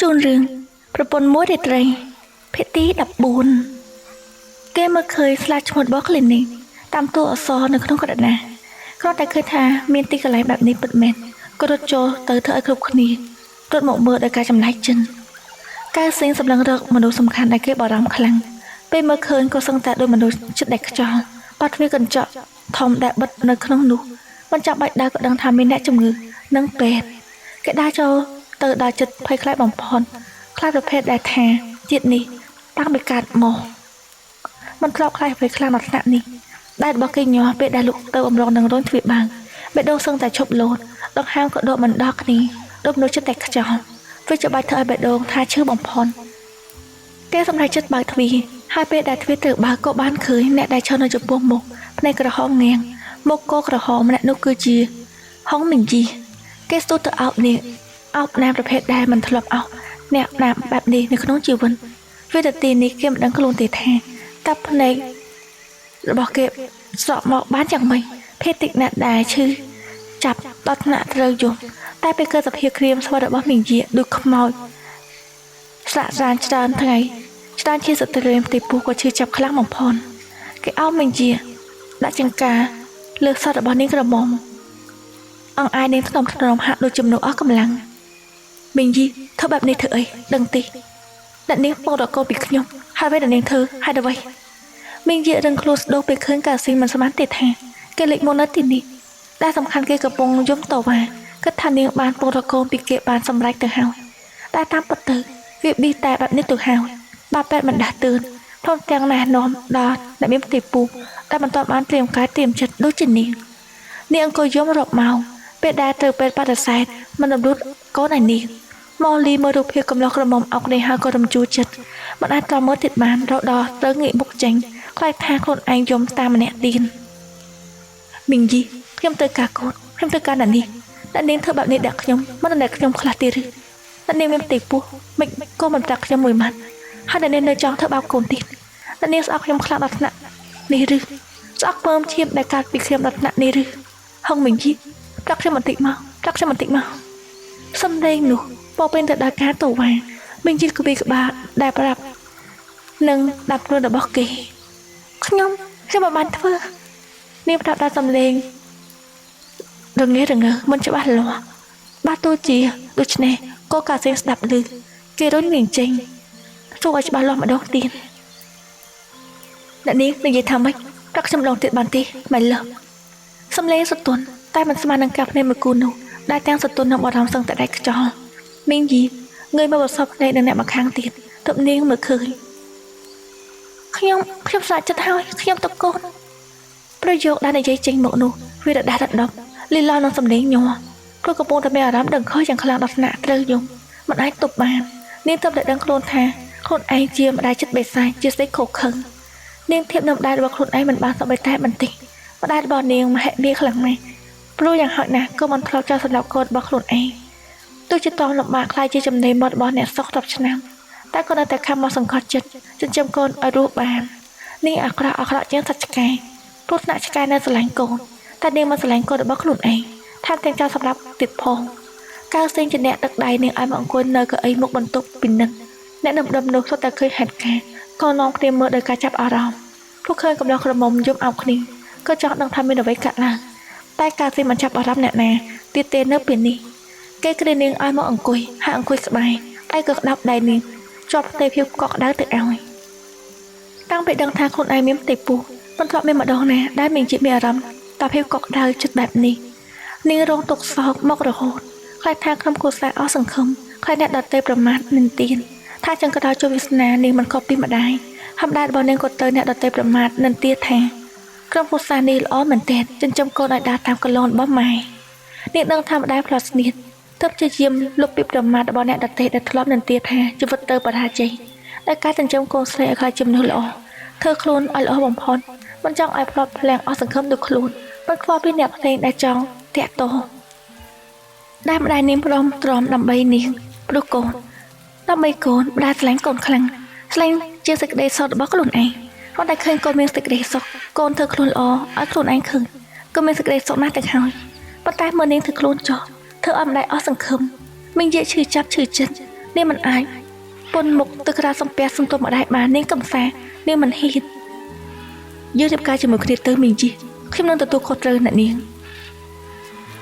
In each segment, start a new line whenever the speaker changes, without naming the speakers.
จูนเรื่องประปนมวยเตรเพตีดับบุญเกมมาเคยสลาชหมดบล็อกเลนนี่ตามตัวอักษรในขนมกระดาษนะเพราะแต่เคยทาเมียนตีกระไรแบบนี้ปิดเมนก็รถโจเตอเธอไอ้ครุบคนนี้รถหมกเบอร์ในการจำไล่จินการเซ็งสำลังเริกมนุษย์สำคัญในเก็บบารามคลังเป็นเมื่อคืนก็สังแต่โดยมนุษย์ชุดเด็กจอปัดวิกันเจาะทอมแดดบัดในขนมนุมันจับใบดาก็ดังทำไม่แน่จมือนั่งเป็ดแกได้เจ้าเตอได้จุดไฟคล้ายบ่มพรคล้ายประเภทได้แทนจิตนี้ตั้งไปการหมอมันครอบคล้ายไฟคล้ายลักษณะนี้ได้บอกกินยอเป็ดได้ลุกเตออมรองดังร้อนทวีบางเป็ดโดนซึ่งแต่ชบโลดดอกห้ามก็โดนมันดอกนี้โดนมนุษย์ชุดเด็กจอวิจารณ์เธอเป็ดโดนท่าชื่อบ่มพรแกสำหรับจุดบางทวีให้เป็ดได้ทวีเตอร์บางก็บ้านเคยแน่ได้ชนในจุดบวมหมกในกระห้องเงียงมกโกกระหอมและนกคือจีห้องหนึ่งจีแกสตูเตอร์เอาเนี่ยเอาแนวประเภทใดมันถลบเอาแนวน้ำแบบนี้ในขนมจีวันวิธีตีนี้เก็บดังกลุ่มตีแทนตับในบอกเก็บสอบหมอกบ้านอย่างไม่เพศติดหนาได้ชื่อจับตัดหนาเรืออยู่แต่ไปเกิดจากเพียครีมสวัสดิ์บ้ามิงจีดูขมอยสระจานจานทั้งไงจานที่สุดเตรียมตีปูกว่าชื่อจับคลั่งหมองพรแกเอามิงจีđã chẳng cả lược sao đã bỏ nên gồm mong ông ai nên thầm hạ đôi chùm nụ óc cầm lăng mình gì thơ bạp này thử ấy đừng tì đạn nên bông đỏ cô bị nhung hai vai đàn nên thơ hai đôi vậy mình gì đừng close đôi bị khơi cả xin mình sẽ bán tịt hàng cái lệnh môn nó tịt đi đa sầm khăn cái cặp bông giống tàu và cất than nên bán bông đỏ cô bị kệ bán sầm rách từ hào đa tam bật từ việc bi tài bạp nên từ hào ba bẹt mình đãตื่นพร้อมแจงนาน้อมดาได้มีปฏิปูได้บรรทอนบ้านเตรียมการเตรียมจัดดูจินนี่นี่อังกอยย่อมรบเมาเป็ดได้เจอเป็ดปาดไซด์มันดับดุดก้อนไหนนี่มอลีเมื่อดูเพียกำลังกระมอมออกในหากรำจูจัดมันอาจจะเมื่อติดบ้านเราดอเติงnghịบุกจังใครทางคนไอยมตามมันเนี่ยดินมิงจียมเตอร์กาโกดยมเตอร์การนั่นนี่นั่นเองเธอแบบนี้เด็กยมมันเด็กยมคลาตีรึนั่นเองมีปฏิปูมิก็มันจักยมมวยมันให้นั่นเองในจองเธอบ่าวโกนติดนั่นเองสักยมคลาดลักษณะนี่หรือสักเพิ่มเทียบในการปิดเคลียมลักษณะนี่หรือห้องมิงจีรักจะมันติมารักจะมันติมาสำเร็จหนูพอเป็นแต่ดาการตัววางมิงจีก็บีกับบาได้ประดับหนึ่งดับเรือดับบอกเกย์ขยมจะมาบันเถอะนี่ประดับได้สำเร็จเรื่องนี้มันจะบ้าหรอบ้าตัวจีดูชเน่ก็การเซ็นดับลือเกย์ร้อนหนึ่งจริงตัวจะบ้าหลอมาดอกตีนนั่นนี้เป็นยังทำไหมรักจำลองติดบันตีไม่เลิกสำเร็จสุดตนใต้มันสมานังกับในมือกูนูได้แตงสุดตนนำบอลทำสังแต่ได้กระจอมิงยีเงยมาบทสอบในเดือนไหนมาค้างติดตบนิ้วมือคืนขยมสายจะเท้าขยมตะโกนประโยคได้ในใจจริงหมดนูวิดาดัดดอกลีลาน้องสำเร็จยัวกลัวกระโปรงแต่ไม่อารับดังข้ออย่างคลางดัชนะเตยยงมันไอ้ตบบานนี่ตบเด็ดดังโคลนแทโคลนไอเจียมได้จัดเบสไซเจียสได้โขกเคิงเนียงเทียบนำได้ว่าคนไอ้มันบางสบายแต่มันติมาได้บอลเนียงมาแหกเบี้ยขลังไหมปลุกอย่างหอยนะก็มันเราจะสำหรับคนบางคนไอ้ตัวจะตองหลบมาคลายจะจำในหมดบอลเนี่ยซอกตับชนะแต่คนแต่คำมาสังกัดจัดจนจำคนอรูปบานนี่อักระเจ้าสัจกายพูดหน้าชกายในสลายโกนแต่เนียงมาสลายโกนบางคนไอ้ท่านแต่งเจ้าสำหรับติดพงก้าวเส้นจะแนตักใดเนียงไอ้บางคนเนยก็ไอ้มุกบรรทุกปิ่นนึงแนะนำดำนุกแต่เคยหัดแกก็น้องเตรียมเมื่อโดยการจับอารมณ์พวกเคยกำลังกระมมยมเอาคนิ่งก็จอดดังทำเป็นเอาไว้กะลางใต้การเส้นมันจับอารมณ์แน่ตีเตนเนื้อเปลี่ยนนี่เกยกระเด็นเนียงไอ้มาอังกุยหาอังกุยสบายไอ้เกิดดับใดนี่จอบเตยเพียวเกาะได้ตึกเอาตั้งไปดังทางคนไอ้เมียมติปูมันเพราะไม่มาดองแน่ได้มีจิตมีอารมณ์ตาเพียวเกาะได้จุดแบบนี้นี่ร้องตกซอกมอกระโหดใครทางคำกูสายอ้อสังคมใครแน่ดัดเตยประมาทหนึ่งตีนถ้าจังกระดาษโจวิสนานี่มันก็ปีมาได้ทำได้บอลเนงกดเตยเนี่ยดัดเตยประมาทนันเตี้ยแทงเครื่องพูซานีล้อเหมือนเตดจนจำโกนได้ตามกระโลนบ้าไม้นี่ต้องทำได้พลอสนิดทับจะเยี่ยมลุกปีประมาทบอลเนี่ยดัดเตยได้ทะเลาะนันเตี้ยแทงจะวัดเตยประทาใจได้การจนจำโกนเสียใครจำเนื้อล้อเธอคลูนไอล้อบ่มพรมันจ้องไอพลอแรงอสังคมดูคลูนมันคว้าพี่เนี่ยเพลงได้จ้องแตะโตได้มาได้นิ่มพร้อมตรอมดำใบนิ่งปลุกโกนดำใบโกนได้แสลงโกนคลังแสลงเจอสกเดย์สอดบล็อกหลุนไอเพราะได้เคยโกนเมียสกเดย์สกโกนเธอคลูนอ้อไอคลูนไอคืนก็เมียสกเดย์สกน่าแต่หอยปัตตาเมื่อนี้เธอคลูนจอเธออ้อมได้อ้อสังคมมิงเยชื่อจับชื่อจัน នាងមិនអាចពន់មុខទៅក្រៅសំពះសំទុំម្ដាយបាននាងកំសានាងមិនហ៊ានយើងរៀបការជាមួយគ្នាទៅមីងជីខ្ញុំនឹងទទួលខុសត្រូវអ្នកនាង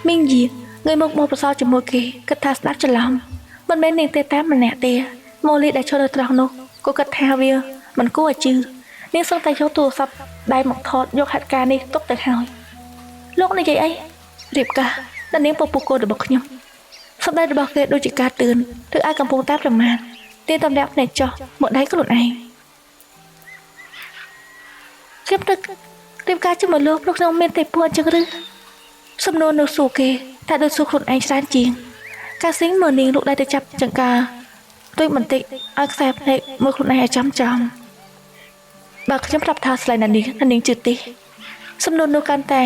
មីងជីងាយមកប្រសើរជាមួយគេគិតថាស្ដាប់ច្រឡំមិនមែននាងទេតាមម្នាក់ទេម៉ូលីដែលឈរនៅត្រង់នោះក៏គិតថាវាមិនគួរឲ្យជឿនាងសឹងតែយកទូរស័ព្ទដៃមកថតយកហេតុការណ៍នេះទុកទៅហើយលោកនិយាយអីរៀបការដល់នាងពពុះកូនរបស់ខ្ញុំសម្ដីរបស់គេដូចជាការទឿនឬអាចកំពុងតែប្រមាថទានតំណាក់ភ្នែកចោះមកដៃខ្លួនឯងខ្ញុំទៅរៀបការជាមួយលោកព្រោះខ្ញុំមានតែពួរអញ្ចឹងឬសំណួរនោះសួរគេតែដូចសួរខ្លួនឯងច្រើនជាងការស៊ីងមើលនាងលោកដៃទៅចាប់ចង្ការទុយបន្តិចឲ្យខ្សែភ្នែកមើលខ្លួនឯងឲ្យចំបើខ្ញុំប្រាប់ថាស្លាញ់នាងជឿទេសំណួរនោះកាន់តែ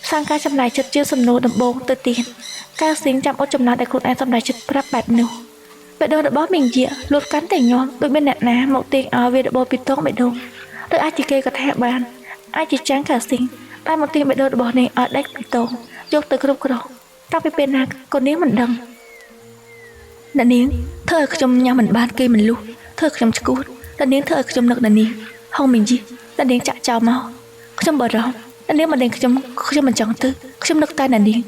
សាងការចំណាយចិត្តជាសំណួរដំបូងទៅទៀតការស៊ីងចាំអត់ចំណាយដែលខ្លួនឯងសម្រេចចិត្តប្រាប់បែបនោះបេះដូងរបស់មីងជាលួតកាន់តែញ័រដូចមានអ្នកណាមកទាញឲ្យវារបបពីតងបេះដូងឬអាចជាគេក៏ថាបានអាចជាចាំងការស៊ីងតែមកទាញបេះដូងរបស់នាងឲ្យដាច់ពីតងយកទៅគ្រប់គ្រងតាំងពីពេលណាក៏នាងមិនដឹងអ្នកនាងធ្វើឲ្យខ្ញុំញ៉ាំមិនបានគេមិនលុះធ្វើខ្ញុំឈួតអ្នកនាងធ្វើឲ្យខ្ញុំនឹកអ្នកនាងហងមីងជីអ្នកនាងចាក់ចោលមកខ្ញុំបារម្ភអ្នកនាងមិនដឹងខ្ញុំមិនចង់ទៅខ្ញុំនឹកតែអ្នកនាង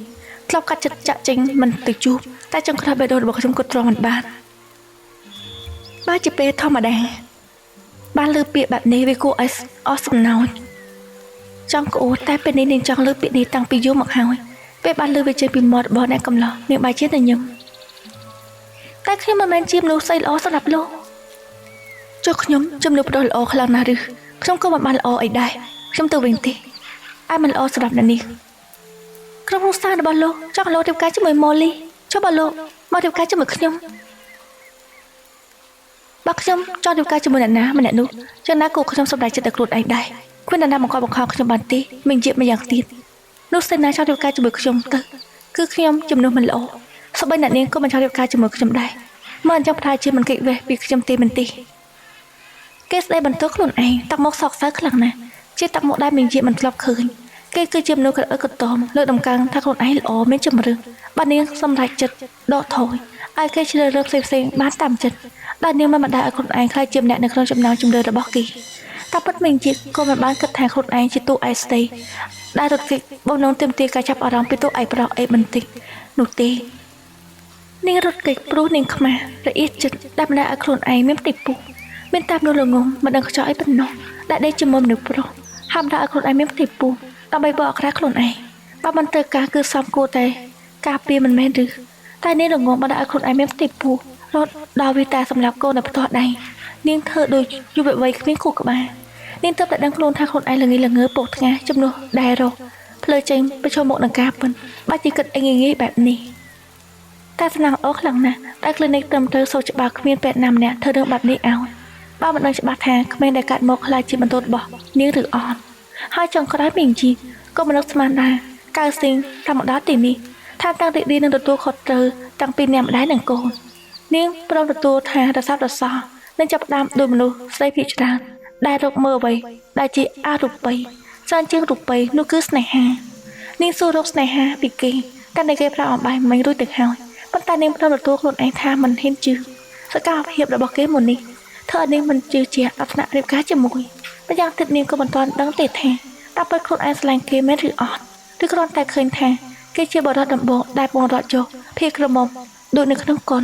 ធ្លាប់កាត់ចិត្តចាក់ចេញមិនទៅជួបតែចង់ខ្លាចបេះដូងរបស់ខ្ញុំក៏ទ្រាំមិនបានបើជាពេលធម្មតាបានលើពាក្យបែបនេះវាគួរឲ្យអស់សំណោចចង់ក្អួតតែពេលនេះនាងចង់លើពាក្យនេះតាំងពីយូរមកហើយពេលបានលើវាចេញពីមាត់របស់អ្នកកំឡោះនាងបែរជាតែញឹមតែខ្ញុំមិនមែនជាមនុស្សស្អីល្អសម្រាប់លោកចុះខ្ញុំជំនួសប្រុសល្អខ្លាំងណាស់ឬខ្ញុំក៏មិនបានល្អអីដែរខ្ញុំទៅវិញទេអាចមិនល្អសម្រាប់អ្នកនេះក្រុមគ្រួសាររបស់លោកចង់លោករៀបការជាមួយម៉ូលីចុះបើលោកមករៀបការជាមួយខ្ញុំបើខ្ញុំចង់រៀបការជាមួយអ្នកណាម្នាក់នោះចឹងណាគូខ្ញុំសម្រេចចិត្តតែខ្លួនឯងដែរគ្មានអ្នកណាបង្កប់បង្ខំខ្ញុំបានទេមិនជាម្យ៉ាងទៀតនោះសេនាចង់រៀបការជាមួយខ្ញុំទៅគឺខ្ញុំជំនួសមិនល្អសូម្បីអ្នកនាងក៏មិនចង់រៀបការជាមួយខ្ញុំដែរមកអញ្ចឹងប្រហែលជាមិនគេចវេះពីខ្ញុំទេមិនទេគេស្ដីបន្ទោសខ្លួនឯងតាក់មកសោកសៅខ្លាំងណាស់ជាតាក់មកដែរមានជាមិនធ្លាប់ឃើញគេគឺជាមនុស្សក្រអឹកក្រទមលើកដំកើងថាខ្លួនឯងល្អមានជំរឿនបាទនាងសម្រេចចិត្តដកថយឲ្យគេជ្រើសរើសផ្សេងបានតាមចិត្តដែលនាងមិនដែរឲ្យខ្លួនឯងខ្លាចជាម្នាក់នៅក្នុងចំណោមជំរឿនរបស់គេតែពិតមែនជាក៏មិនបានគិតថាខ្លួនឯងជាតួឯកស្ដីដែលរត់គេបំណងទាមទារការចាប់អារម្មណ៍ពីតួឯកប្រុសអីបន្តិចនោះទេនាងរត់គេចព្រោះនាងខ្មាស់រអៀសចិត្តដែលមិនដែរឲ្យខ្លួនឯងមានទីពុះមានតាមនោះល្ងងមិនដឹងខ្ចោះអីប៉ុណ្ណោះដែលដេកជាមួយមនុស្សប្រុសហាមដាក់ឲ្យខ្លួនឯងមានទីពុះដើម្បីបកអក្រាខ្លួនឯងបើមិនត្រូវការគឺសំគួរតែការពារមិនមែនឬតែនាងល្ងងបានដាក់ឲ្យខ្លួនឯងមានទីពុះរត់ដល់វាតែសម្រាប់កូននៅផ្ទាល់ដៃនាងធ្វើដូចយុវវ័យគ្មានគូក្បាលនាងទើបតែដឹងខ្លួនថាខ្លួនឯងល្ងីល្ងើពោះថ្ងាជំនួសដែររកផ្លើចេញប្រឈមមុខនឹងការពិនបាច់ជាគិតអីងាយបែបនេះតែស្នងអូខ្លាំងណាស់ដែលគ្លីនិកត្រឹមត្រូវសូវច្បាស់គ្មានពេទ្យណាម្នាក់ធ្វើរឿងបែបនេះឲ្យបើមិនដឹងច្បាស់ថាគ្មានដែលកាត់មកខ្លាចជាបន្ទោសរបស់នាងឬអត់ហើយចុងក្រោយមីងជីក៏មិននឹកស្មានដែរកៅស៊ីងតាមមកដល់ទីនេះថាតាំងទីនេះនឹងទទួលខុសត្រូវតាំងពីអ្នកម្ដាយនិងកូននាងព្រមទទួលថារសាប់រសោះនឹងចាប់ផ្ដើមដោយមនុស្សស្រីភាគច្រើនដែលរកមើលអ្វីដែលជាអរូបីច្រើនជាងរូបីនោះគឺស្នេហានាងសួររកស្នេហាពីគេកាន់តែគេប្រាប់អំបាយមិញរួចទៅហើយប៉ុន្តែនាងព្រមទទួលខ្លួនឯងថាមិនហ៊ានជឿសកម្មភាពរបស់គេមុននេះធ្វើឲ្យនាងមិនជឿជាក់ដល់ថ្នាក់រៀបការជាមួយតែយ៉ាងទៀតនាងក៏មិនទាន់ដឹងទេថាតើពិតខ្លួនឯងស្រឡាញ់គេមែនឬអត់ឬគ្រាន់តែឃើញថាគេជាបរិបទដំបូងដែលបងរត់ចុះភៀសក្រមុំដូចនៅក្នុងកុន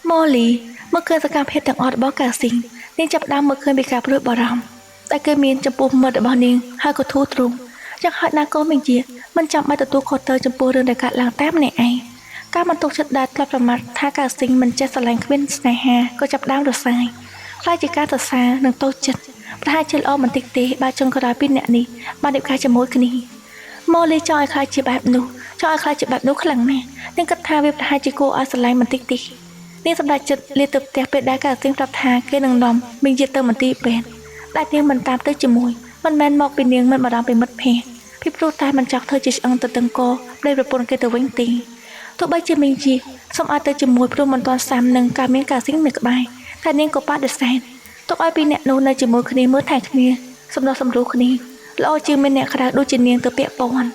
ម៉ូលីមកឃើញសកម្មភាពទាំងអស់របស់កាស៊ីងនាងចាប់ផ្ដើមមើលឃើញពីការព្រួយបារម្ភតែគេមានចំពោះមិត្តរបស់នាងហើយក៏ធូរទ្រូងយ៉ាងហោចណាស់ក៏មិនជាមិនចាំបាច់ទទួលខុសត្រូវចំពោះរឿងដែលកើតឡើងតែម្នាក់ឯងការបន្ទុកចិត្តដែលធ្លាប់ប្រមាថថាកាស៊ីងមិនចេះស្រឡាញ់គ្មានស្នេហាក៏ចាប់ផ្ដើមរសាយខ្លាចជាការសរសើរនិងតូចចិត្តប្រហែលជាល្អបន្តិចទេបើចុងក្រោយពីអ្នកនេះបានរៀបការជាមួយគ្នាម៉ូលីចង់ឲ្យខ្លាចជាបែបនោះចង់ឲ្យខ្លាចជាបែបនោះខ្លាំងណាស់នាងគិតថាវាប្រហែលជាគួរឲ្យស្រឡាញ់បន្តិចទេនាងសម្រេចចិត្តលាទៅផ្ទះពេលដែលកាស៊ីងប្រាប់ថាគេនឹងនាំមីងយាទៅមន្ទីរពេទ្យដែលនាងមិនតាមទៅជាមួយមិនមែនមកពីនាងមិនបារម្ភពីមិត្តភ័ក្តិពីព្រោះតែមិនចង់ធ្វើជាឆ្អឹងទៅតឹងកប្តីប្រពន្ធគេទៅវិញទេទោះបីជាមីងយាសូមឲ្យទៅជាមួយព្រោះមិនទាន់សាមនឹងការមានកាស៊ីងនៅក្បែរតែនាងក៏បដិសេធទុកឲ្យពីអ្នកនោះនៅជាមួយគ្នាមើលថែគ្នាសំដៅសម្រួលគ្នាល្អជាងមានអ្នកក្រៅដូចជានាងទៅពាក់ព័ន្ធ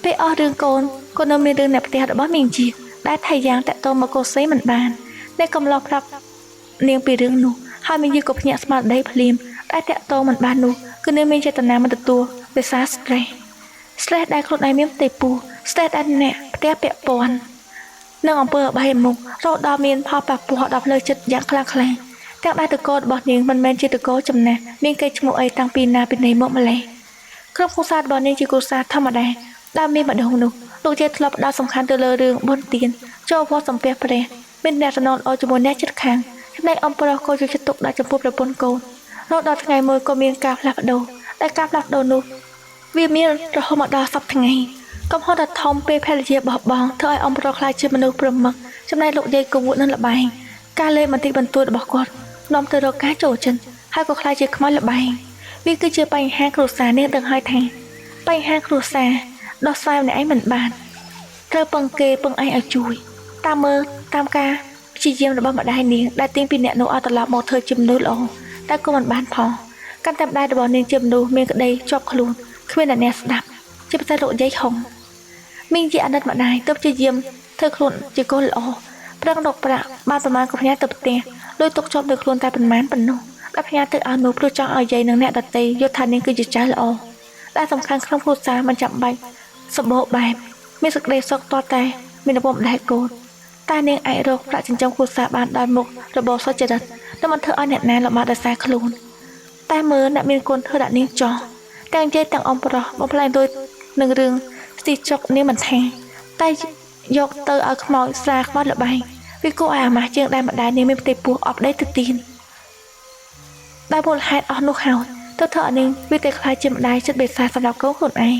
ពេលអស់រឿងកូនក៏នៅមានរឿងអ្នកផ្ទះរបស់មីងយាដែលថៃយ៉ាងតាក់ទងមកកូសេមិនបាន អ្នកកំឡោះប្រាប់នាងពីរឿងនោះហើយមានយីក៏ភ្ញាក់ស្មារតីភ្លាមតែតាក់ទងមិនបាននោះគឺនាងមានចេតនាមិនទទួលដោយសារ stress ដែលខ្លួនឯងមានផ្ទៃពោះ stress ដែលអ្នកផ្ទះពាក់ព័ន្ធនឹងអំពើអបាយមុខរហូតដល់មានផលប៉ះពាល់ដល់ផ្លូវចិត្តយ៉ាងខ្លាំងក្លាទាំងដែលតករបស់នាងមិនមែនជាតកចំណាស់មានកេរ្តិ៍ឈ្មោះអីតាំងពីណាពីណីមកម្ល៉េះក្រុមគ្រួសាររបស់នាងជាគ្រួសារធម្មតាដែលមានម្ដងនោះលោកយាយធ្លាប់ផ្ដោតសំខាន់ទៅលើរឿងបុណ្យទានចូលវត្តសំពះព្រះមានអ្នករណលល្អជាមួយអ្នកជិតខាងចំណែកអំប្រុសក៏យកចិត្តទុកដាក់ចំពោះប្រពន្ធកូនរហូតដល់ថ្ងៃមួយក៏មានការផ្លាស់ប្ដូរតែការផ្លាស់ប្ដូរនោះវាមានរហូតមកដល់សប្តាហ៍ថ្ងៃកំហុសដ៏ធំពេលភរិយាបោះបង់ធ្វើឲ្យអំប្រុសខ្លាចជាមនុស្សប្រមឹកចំណែកលោកយាយក៏វក់នឹងលបែងការលេបបន្តិចបន្តួចរបស់គាត់នាំទៅរកការចូលចិត្តហើយក៏ខ្លាចជាខ្មោចលបែងវាគឺជាបញ្ហាគ្រួសារនេះដឹងហើយថាបញ្ហាគ្រួសារដោះស្រាយម្នាក់ឯងមិនបានត្រូវពឹងគេពឹងឯងឲ្យជួយតាមមើលតាមការព្យាយាមរបស់ម្ដាយនាងដែលទាញពីអ្នកនោះឲ្យត្រឡប់មកធ្វើជាមនុស្សល្អតែក៏មិនបានផងកាន់តែម្ដាយរបស់នាងជាមនុស្សមានក្តីជាប់ខ្លួនគ្មានអ្នកស្ដាប់ជាពិសេសលោកយាយហុងមីងជាអាណិតម្ដាយទៅព្យាយាមធ្វើខ្លួនជាកូនល្អប្រឹងរកប្រាក់បានប្រមាណក៏ផ្ញើទៅផ្ទះលុយទុកជាប់នៅខ្លួនតែប៉ុន្មានប៉ុណ្ណោះតែផ្ញើទៅឲ្យនោះព្រោះចង់ឲ្យយាយនិងអ្នកដទៃយល់ថានាងគឺជាចៅល្អតែសំខាន់ក្នុងគ្រួសារមិនចាំបាច់សម្បូរបែបមានសេចក្តីសុខតតែមានឪពុកម្ដាយកូនតែនាងអាចរកប្រាក់ចិញ្ចឹមគ្រួសារបានដល់មុខរបបសុចរិតតែមិនធ្វើឲ្យអ្នកណាលំបាកដោយសារខ្លួនតែមើលអ្នកមានគុណធ្វើដាក់នាងចោះទាំងយាយទាំងអំប្រុសបំផ្លាញដោយនឹងរឿងស្ទីចុកនាងមិនថាតែយកទៅឲ្យខ្មោចស្រាខ្មោចលបែងវាគួរឲ្យអាម៉ាស់ជាងដែលម្ដាយនាងមានផ្ទៃពោះអប់ដេកទៅទៀនដែលមូលហេតុអស់នោះហើយទៅធ្វើឲ្យនាងវាតែខ្លាចជាម្ដាយចិត្តបេសាសម្រាប់កូនខ្លួនឯង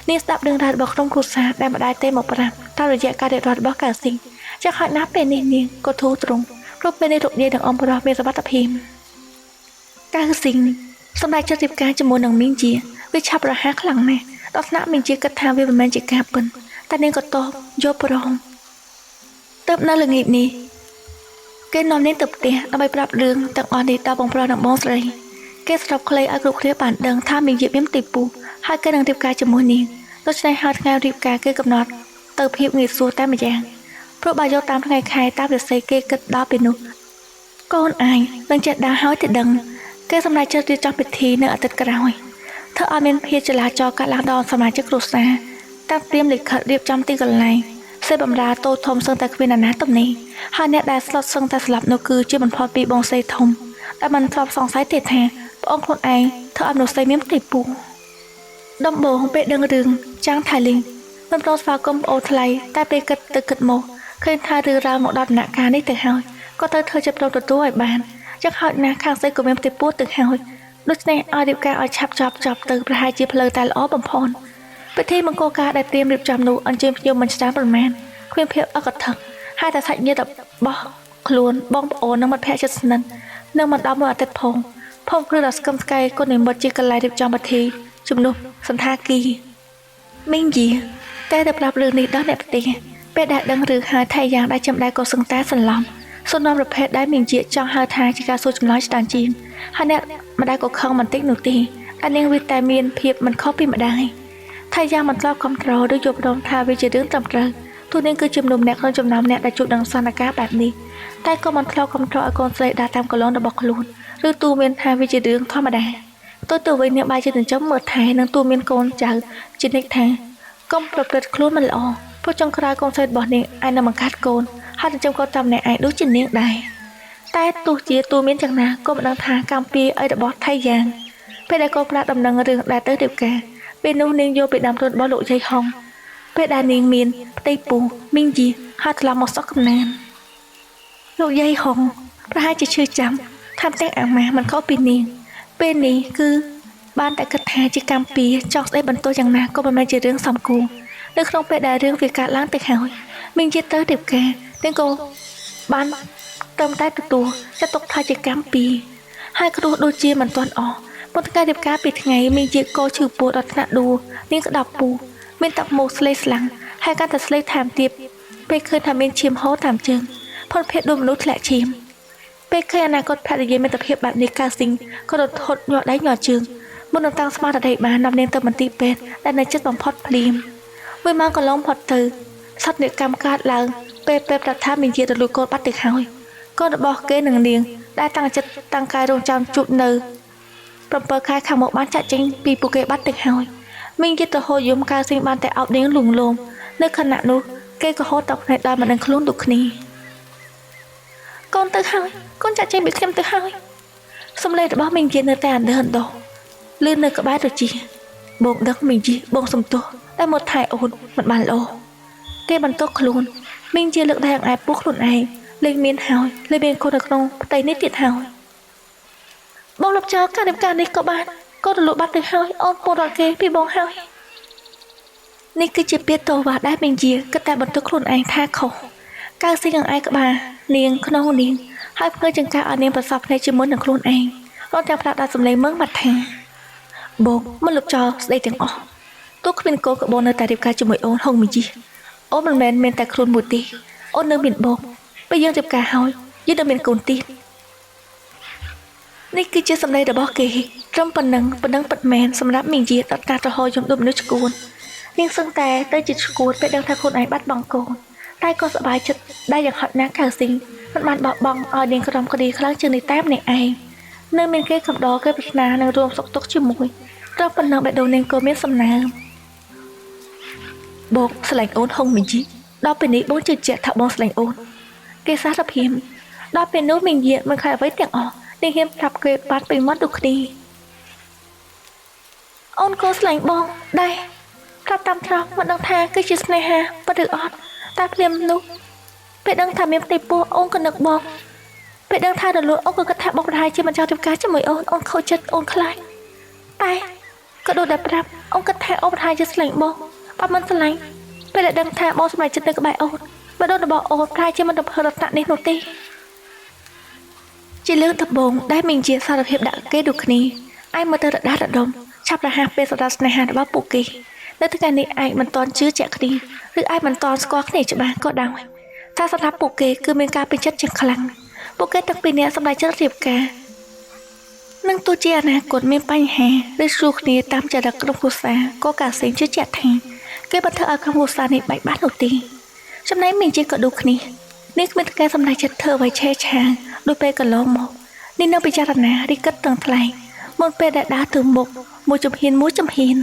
នាងស្ដាប់រឿងរ៉ាវរបស់ក្រុមគ្រួសារដែលម្ដាយទេមកប្រាប់តាមរយៈការរៀបរាប់របស់កៅស៊ីងចាក់ហើយណាស់ពេលនេះនាងក៏ធូរទ្រង់ព្រោះពេលនេះលោកយាយនិងអំប្រុសមានសុវត្ថិភាពកៅស៊ីងសម្រាប់ចាត់រៀបការជាមួយនឹងមីងជាវាឆាប់រហ័សខ្លាំងណាស់ដល់ថ្នាក់មីងជាគិតថាវាមិនមែនជាការពិនតែនាងក៏តបយកព្រមទៅនៅល្ងាចនេះគេនាំនាងទៅផ្ទះដើម្បីប្រាប់រឿងទាំងអស់នេះដល់បងប្រុសនិងបងស្រីគេស្រុកខ្លីឲ្យគ្រប់គ្នាបានដឹងថាមីងជាមានទីពូហើយគេនឹងរៀបការជាមួយនាងដូច្នេះហើយថ្ងៃរៀបការគេកំណត់ទៅភាពងាយស្រួលតែម្យ៉ាងព្រោះបើយកតាមថ្ងៃខែតាមរាសីគេគិតដល់ពេលនោះកូនឯងនឹងចេះដើរហើយទៅដឹងគេសម្រេចចិត្តរៀបចំពិធីនៅអាទិត្យក្រោយធ្វើឲ្យមានភាពចលាចលកាត់ឡើងដល់សមាជិកគ្រួសារតាំងត្រៀមលិខិតរៀបចំទីកន្លែងសេបំរាតូចធំសឹងតែគ្មានណាទំនេរហើយអ្នកដែលស្លុតសឹងតែស្លាប់នោះគឺជាបំផុតពីបងស្រីធំដែលមិនធ្លាប់សង្ស័យទេថាប្អូនខ្លួនឯងធ្វើឲ្យមនុស្សស្រីមានផ្ទៃពោះដំបូងពេលដឹងរឿងចាំងថៃលីងមិនប្រោស្វាគមន៍ប្អូនថ្លៃតែពេលគិតទៅគិតមកឃើញថារឿងរ៉ាវមកដល់ដំណាក់កាលនេះទៅហើយក៏ត្រូវធ្វើជាប្រទទទួលឲ្យបានចឹងហើយណាខាងស្រីក៏មានផ្ទៃពោះទៅហើយដូច្នេះឲ្យរៀបការឲ្យឆាប់ចប់ទៅប្រហែលជាផ្លូវតែល្អបំផុតពិធីមង្គលការដែលត្រៀមរៀបចំនោះអញ្ជើញភ្ញៀវមិនច្រើនប្រមាណគ្មានភាពអកធឹកហើយតែសាច់ញាតិរបស់ខ្លួនបងប្អូននិងមិត្តភក្តិជិតស្និទ្ធនឹងមិនដល់មួយអាទិត្យផងព្រឺដល់ស្គមស្កៃគុណនិមិត្តជាកន្លែងរៀបចំពិធីជំនួសសន្តាគារមីងយីតែទៅប្រាប់រឿងនេះដល់អ្នកផ្ទះពេលដែលដឹងរឿងហើយថៃយ៉ាងដែលចំដែរក៏សឹងតែសន្លំសុនំប្រភេទដែលមីងជាចង់ហៅថាជាការសួរចម្លើយច្រើនជាងហើយអ្នកម្ដាយក៏ខឹងបន្តិចនោះទេតែនាងវាតែមានភាពមិនខុសពីម្ដាយថៃយ៉ាងមិនធ្លាប់គ្រប់គ្រងឬយល់ព្រមថាវាជារឿងត្រឹមត្រូវទូនាងគឺជាមនុស្សម្នាក់ក្នុងចំណោមអ្នកដែលជួបនឹងសន្តិភាពបែបនេះតែក៏មិនធ្លាប់គ្រប់គ្រងឲ្យកូនស្រីដើរតាមកលងរបស់ខ្លួនឬទូមានថាវាជារឿងធម្មតាទៅវិញនាងបាយជាចិញ្ចឹមមើលថែនិងទូមានកូនចៅជានិច្ចថាកុំប្រព្រឹត្តខ្លួនមិនល្អព្រោះចុងក្រោយកូនស្រីរបស់នាងអាចនឹងបង្កាត់កូនហើយចិញ្ចឹមកូនតាមអ្នកឯងដូចជានាងដែរតែទោះជាទូមានយ៉ាងណាក៏មិនដឹងថាកម្មពីអីរបស់ថៃយ៉ាងពេលដែលកូនប្រាប់ដំណឹងរឿងដែលទៅរៀបការពេលនោះនាងយកពីដើមទុនរបស់លោកយាយហុងពេលដែលនាងមានផ្ទៃពោះមីងជីហើយថ្លៃមកសក់កំណានលោកយាយហុងប្រហែលជាឈឺចាំថាំទាំងអាម៉ាមិនខុសពីនាងពេលនេះគឺបានតែគិតថាជាកម្មពីចង់ស្ដីបន្ទោសយ៉ាងណាក៏មិនមែនជារឿងសំគួរនៅក្នុងពេលដែលរឿងវាកើតឡើងទៅហើយមីងជីទៅរៀបការទាំងក៏បានត្រឹមតែទទួលចាត់ទុកថាជាកម្មពីហើយគ្រោះដូចជាមិនទាន់អស់ប៉ុន្តែការរៀបការពីថ្ងៃមីងជីក៏ឈឺពោះដល់ថ្នាក់ដួលនាងក្តាប់ពោះមានទឹកមូស្លេស្លាំងហើយកាន់តែស្លេថែមទៀតពេលឃើញថាមានឈាមហូរតាមជើងផុតភេទដូចមនុស្សធ្លាក់ឈាមពេលឃើញអនាគតភរិយាមិត្តភាពបែបនេះកាស៊ីងក៏រត់ហត់ញាក់ដៃញាក់ជើងមុននឹងតាំងស្មារតីបាននាំនាងទៅមន្ទីរពេទ្យដែលនៅជិតបំផុតភ្លាមមួយម៉ោងកន្លងផុតទៅសត្វនិកម្មកើតឡើងពេលពេទ្យប្រាប់ថាមានជារលួយកូនបាត់ទៅហើយ con đã bỏ kế nừng niềng đã tăng chất tăng cai rong trăm chụp nơ bầm bờ khai khang một bán chạy chính vì bù kế bắt được hỏi mình chỉ từ hồi dùng cao sinh ban tại áo đến lùng lồm nơi khăn nạn nu kế có hỗ tộc này đòi mà đang khốn đục nì con tự hỏi con chạy chính bị xem tự hỏi xong lên đã bỏ mình kia nơi tàn để hận đồ lươn nơi cả bát được chi bông đất mình chi bông sông tổ đã một thải ổn một bàn lô kế bàn tốt luôn mình chia lực đại ai buộc luôn ai lên miền hào lên bên cô được nông tay nít tiệt hào bông lập cho cả đêm cả đi có bạn có được lụa bắt được hào ôn bộ đoàn kế bị bông hào ní cứ chỉ biết tổ và đai mình chia cái tay bàn tốt luôn ai tha khổ cao sinh ai các bà niềng không niềng hai người chân cao ở niềng bật sọc này chỉ muốn được luôn ai con theo phạt đã sầm lấy mớ mặt thang bông mất lụa cho đây tiếng ọ tốt bên cô của bông nơi tại điệp ca cho mỗi ôn không mình chi ôn mình men tại khuôn một tí ôn nơi biển bông bây giờ điệp ca hỏi dưới nơi biển cồn tiên ní cứ chưa sầm đây đã bỏ kì trong phần nắng bật men sầm đáp mình gì tất cả cho hồi trong đùm nước cuốn nhưng sưng tè tới chỉ cuốn phải đang thay khuôn ấy bắt bằng cồn tay con sợ bài chật đây dạng hot ná cả sinhมันมันบอกบองอเดียงกระดมกระดีครั้งเจอในแต้มในไอเนื่องเป็นเกย์ขับดอเกย์ปริศนาในรวมสกตกชิมวยเราเป็นนางแบบโดนเนงโกเมสสำนามบกสลายโอนหงมิจิเราเป็นนี้บงจืดเจ็ดถับบงสลายโอนเกย์ซาทับเพียมเราเป็นนู้มิงเยียมันขายไว้เตียงออกในเฮียมทับเกย์ปัดเป็นมัดดุคดีโอนโกสลายบงได้ทับตามทรัพย์มันดังทาเกย์จิสเนฮาประดืออดตาเพียมนุเป็ดดังทำเมียมตีปัวองค์กันนักบอกเป็ดดังทาเดือดร้อนองค์กันกระทะบอกได้ที่มันเจ้าทิพย์กาจะไม่องค์เขาจัดองค์คลายไปก็โดนดับรับองค์กระทะองค์ไทยจะสลายบอกปั๊บมันสลายเป็ดดังทาบอกสมัยจะเติกใบองค์มาโดนดับบอกองค์ไทยที่มันดับเพลิงตัดในโนตีจีเลื่อนทับบงได้มิงเจียสารพิบดักเกดุกนี้ไอ้มาเตอร์ดัดดมชับระหาเป็นสตาร์สในหาดบ้าปุกีแล้วที่การนี้ไอ้มันตอนชื่อแจกดีหรือไอ้มันตอนสกอร์นี่จะมาก็ดังถ้าสำหรับปุกีคือมีการเป็นชัดจังคลังปุกีตั้งปีนี้สำหรับเจ้าเรียบกานั่งตัวเจียนะกดไม่ไปแห่ได้สูกนี้ตามจะดักกระพุษาก็การเสียงชื่อแจกแทงเก็บบันเทิงเอาคำพุษาในใบบ้านหนุตีจำนั้นมิงเจียก็ดูคนี้นี่เป็นการสำหรับจัดเธอไว้แช่ชางโดยเปย์กับล้อหมกนี่นั่งไปจารณาดิกัดตังไทยมันเปย์ได้ด่าถึงหมกมูจำเฮียนมูจำเฮียน